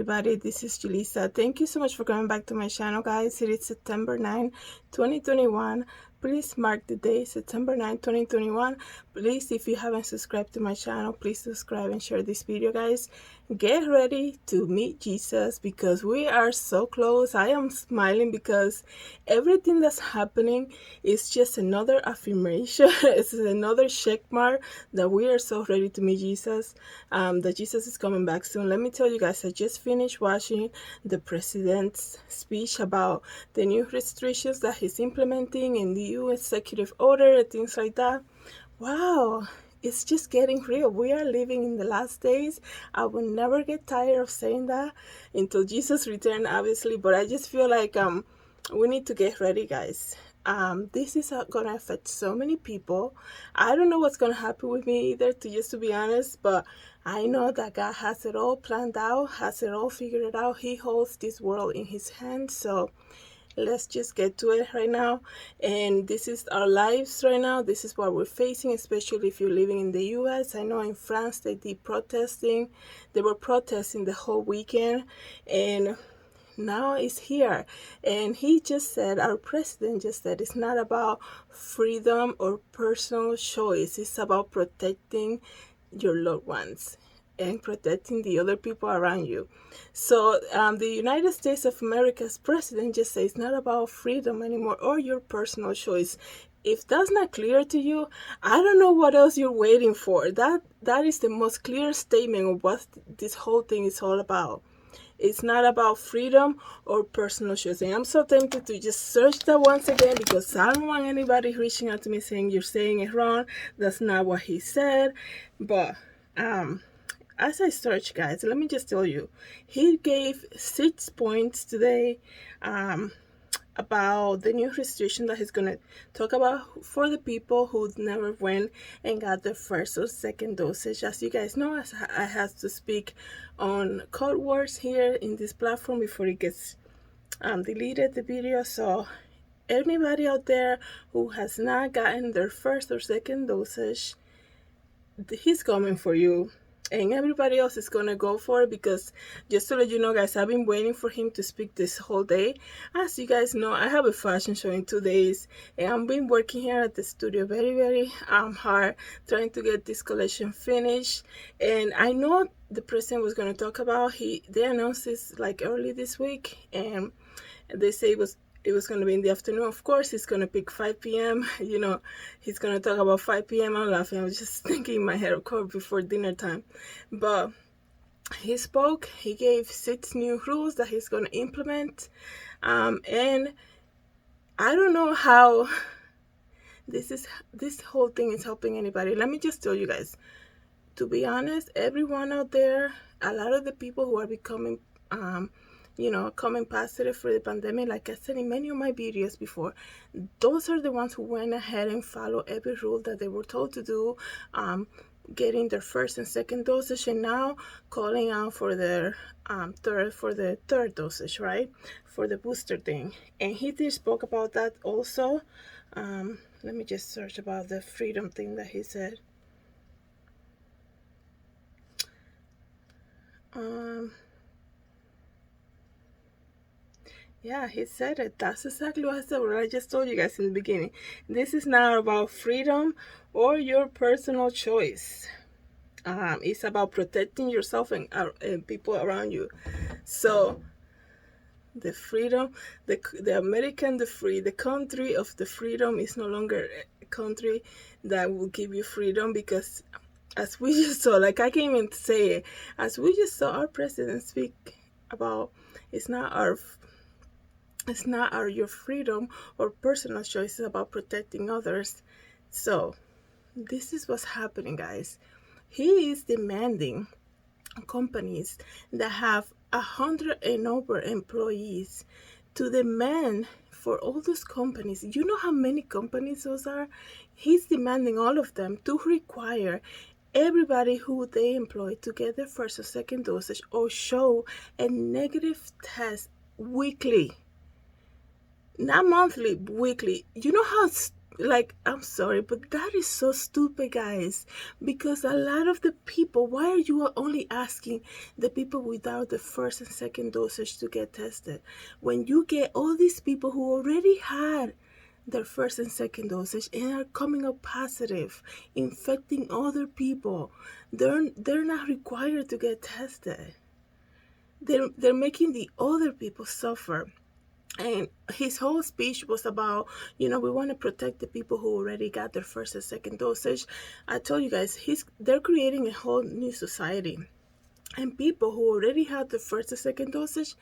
everybody, this is Julissa. Thank you so much for coming back to my channel, guys. It is September 9, 2021. Please mark the day, September 9, 2021. Please, if you haven't subscribed to my channel, please subscribe and share this video, guys. Get ready to meet Jesus because we are so close. I am smiling because everything that's happening is just another affirmation. It's another check mark that we are so ready to meet Jesus, that Jesus is coming back soon. Let me tell you guys, I just finished watching the president's speech about the new restrictions that he's implementing in the EU executive order and things like that. Wow, it's just getting real. We are living in the last days. I will never get tired of saying that until Jesus returns, obviously, but I just feel like we need to get ready, guys. This is gonna affect so many people. I don't know what's gonna happen with me either, to be honest, but I know that God has it all planned out, has it all figured out. He holds this world in his hands, so let's just get to it right now. And this is our lives right now. This is what we're facing, especially if you're living in the US. I know in France they did protesting. They were protesting the whole weekend, and now it's here. And he just said, our president just said, it's not about freedom or personal choice. It's about protecting your loved ones and protecting the other people around you. So the United States of America's president just says it's not about freedom anymore or your personal choice. If that's not clear to you, I don't know what else you're waiting for. That is the most clear statement of what this whole thing is all about. It's not about freedom or personal choice. And I'm so tempted to just search that once again because I don't want anybody reaching out to me saying you're saying it wrong. That's not what he said. But as I search, guys, let me just tell you, he gave 6 points today about the new restriction that he's going to talk about for the people who never went and got their first or second dosage. As you guys know, I have to speak on code words here in this platform before it gets deleted, the video. So anybody out there who has not gotten their first or second dosage, he's coming for you. And everybody else is gonna go for it, because just to let you know, guys, I've been waiting for him to speak this whole day. As you guys know, I have a fashion show in 2 days, and I've been working here at the studio very hard trying to get this collection finished. And I know the president was gonna talk about, they announced this like early this week, and they say it was going to be in the afternoon. Of course, he's going to pick 5 p.m. You know, he's going to talk about 5 p.m. I'm laughing. I was just thinking in my head, of course, before dinner time. But he spoke. He gave 6 new rules that he's going to implement. And I don't know how this whole thing is helping anybody. Let me just tell you guys, to be honest, everyone out there, a lot of the people who are becoming coming positive for the pandemic, like I said in many of my videos before, those are the ones who went ahead and followed every rule that they were told to do, getting their first and second dosage, and now calling out for their third dosage, right, for the booster thing. And he did spoke about that also. Let me just search about the freedom thing that he said. Yeah, he said it. That's exactly what I said, what I just told you guys in the beginning. This is not about freedom or your personal choice. It's about protecting yourself and people around you. So the freedom, the American, the country of the freedom is no longer a country that will give you freedom, because as we just saw, like I can't even say it, as we just saw our president speak about, it's not your freedom or personal choice, it's about protecting others. So this is what's happening, guys. He is demanding companies that have 100 and over employees to demand for all those companies. You know how many companies those are? He's demanding all of them to require everybody who they employ to get their first or second dosage or show a negative test weekly. Not monthly, weekly. You know how Like, I'm sorry, but that is so stupid, guys. Because a lot of the people, why are you only asking the people without the first and second dosage to get tested? When you get all these people who already had their first and second dosage and are coming up positive, infecting other people, they're not required to get tested. They're making the other people suffer. And his whole speech was about, we want to protect the people who already got their first and second dosage. I told you guys, they're creating a whole new society. And people who already had the first and second dosage,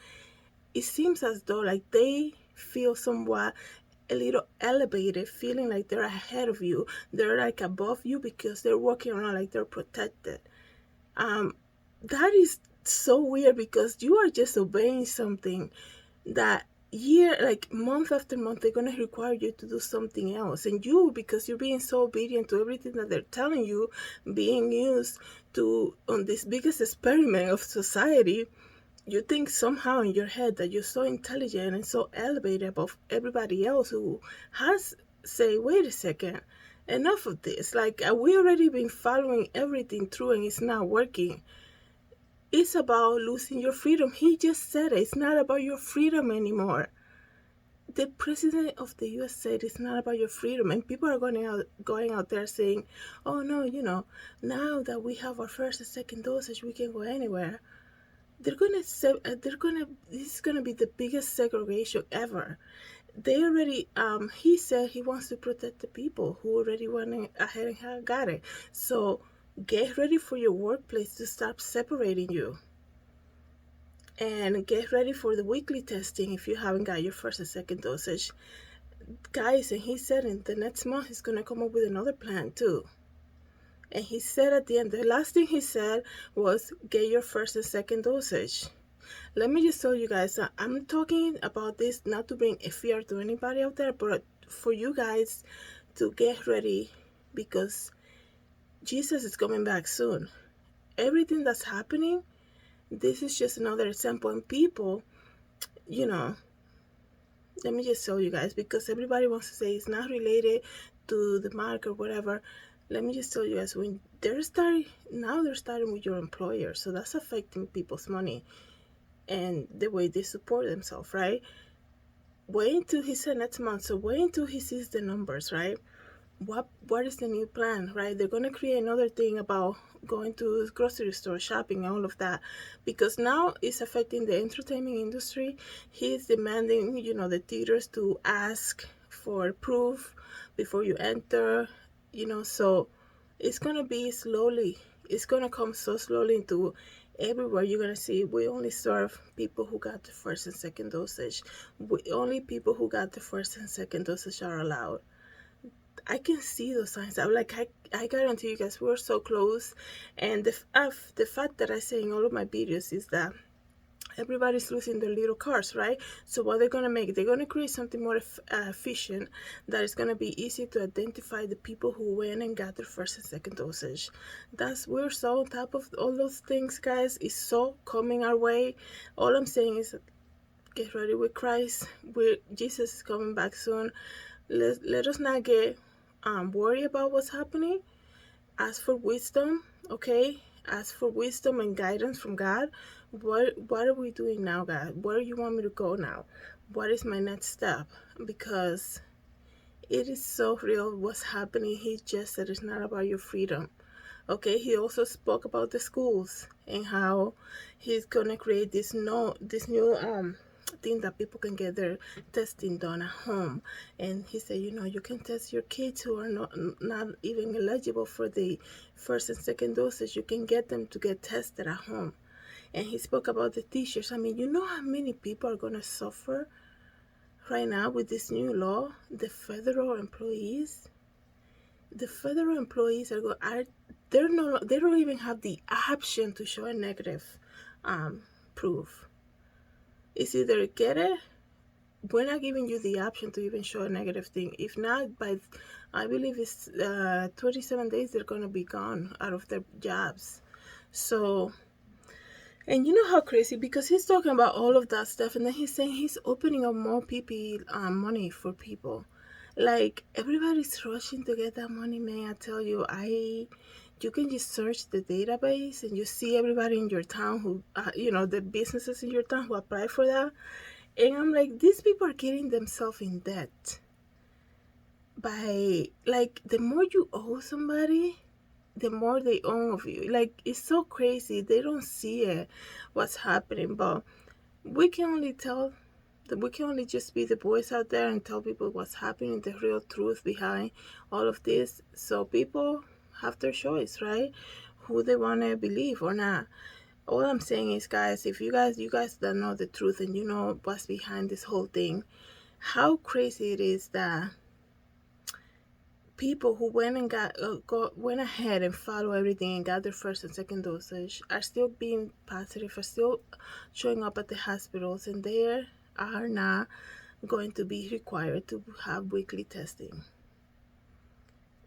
it seems as though like they feel somewhat a little elevated, feeling like they're ahead of you. They're like above you because they're walking around like they're protected. That is so weird because you are just obeying something that year, like month after month, they're going to require you to do something else. And you, because you're being so obedient to everything that they're telling you, being used to on this biggest experiment of society, you think somehow in your head that you're so intelligent and so elevated above everybody else who has say, wait a second, enough of this. Like, we already been following everything through and it's not working. It's about losing your freedom. He just said it. It's not about your freedom anymore. The president of the U.S. said it's not about your freedom, and people are going out there saying, "Oh no, now that we have our first and second dosage, we can go anywhere." They're gonna say, this is gonna be the biggest segregation ever. They already, he said he wants to protect the people who already went ahead and have got it. So get ready for your workplace to stop separating you. And get ready for the weekly testing if you haven't got your first and second dosage. Guys, and he said in the next month he's going to come up with another plan too. And he said at the end, the last thing he said was get your first and second dosage. Let me just tell you guys, I'm talking about this not to bring a fear to anybody out there, but for you guys to get ready because Jesus is coming back soon. Everything that's happening, this is just another example. And people, let me just tell you guys, because everybody wants to say it's not related to the mark or whatever. Let me just tell you guys, when they're starting with your employer, so that's affecting people's money and the way they support themselves, right? Wait until he said next month, so wait until he sees the numbers, right? What is the new plan, right? They're going to create another thing about going to grocery store shopping and all of that, because now it's affecting the entertainment industry. He's demanding the theaters to ask for proof before you enter, so it's going to be slowly, it's going to come so slowly into everywhere. You're going to see we only serve people who got the first and second dosage. Only people who got the first and second dosage are allowed. I can see those signs. I'm like, I guarantee you guys, we're so close. And the fact that I say in all of my videos is that everybody's losing their little cars, right? So what they're going to make, they're going to create something more efficient that is going to be easy to identify the people who went and got their first and second dosage. We're so on top of all those things, guys. It's so coming our way. All I'm saying is get ready with Christ. Jesus is coming back soon. Let us not get worry about what's happening. Ask for wisdom, okay? Ask for wisdom and guidance from God. What are we doing now, God? Where do you want me to go now? What is my next step? Because it is so real what's happening. He just said it's not about your freedom. Okay, he also spoke about the schools and how he's gonna create this new thing that people can get their testing done at home. And he said, you can test your kids who are not even eligible for the first and second dosage. You can get them to get tested at home. And he spoke about the teachers. I mean, you know how many people are gonna suffer right now with this new law? The federal employees. The federal employees they don't even have the option to show a negative proof. It's either get it, we're not giving you the option to even show a negative thing. If not, I believe it's 27 days, they're going to be gone out of their jobs. So, and you know how crazy, because he's talking about all of that stuff, and then he's saying he's opening up more PPE money for people. Like, everybody's rushing to get that money, man. I tell you, you can just search the database and you see everybody in your town who, the businesses in your town who apply for that. And I'm like, these people are getting themselves in debt by, like, the more you owe somebody, the more they own of you. Like, it's so crazy. They don't see it, what's happening. But we can only tell that we can only just be the voice out there and tell people what's happening, the real truth behind all of this. So people have their choice, right? Who they want to believe or not. All I'm saying is, guys, if you guys don't know the truth and you know what's behind this whole thing, how crazy it is that people who went and went ahead and followed everything and got their first and second dosage are still being positive, are still showing up at the hospitals, and they are not going to be required to have weekly testing.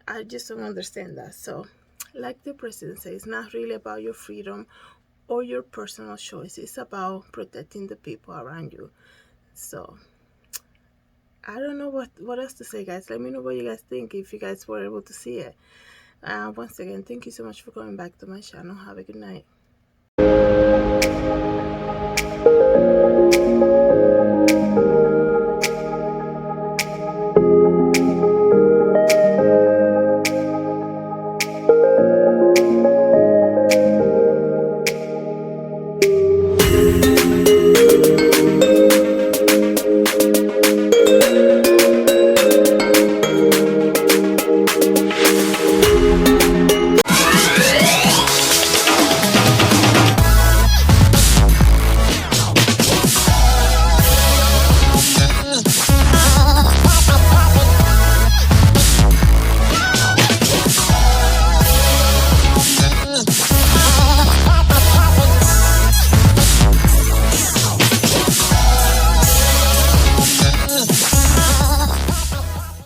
I just don't understand that. So, like the president says, it's not really about your freedom or your personal choice. It's about protecting the people around you. So I don't know what else to say, guys. Let me know what you guys think, if you guys were able to see it. Once again, thank you so much for coming back to my channel. Have a good night.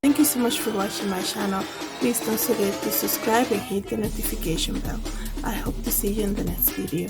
Thank you so much for watching my channel. Please don't forget to subscribe and hit the notification bell. I hope to see you in the next video.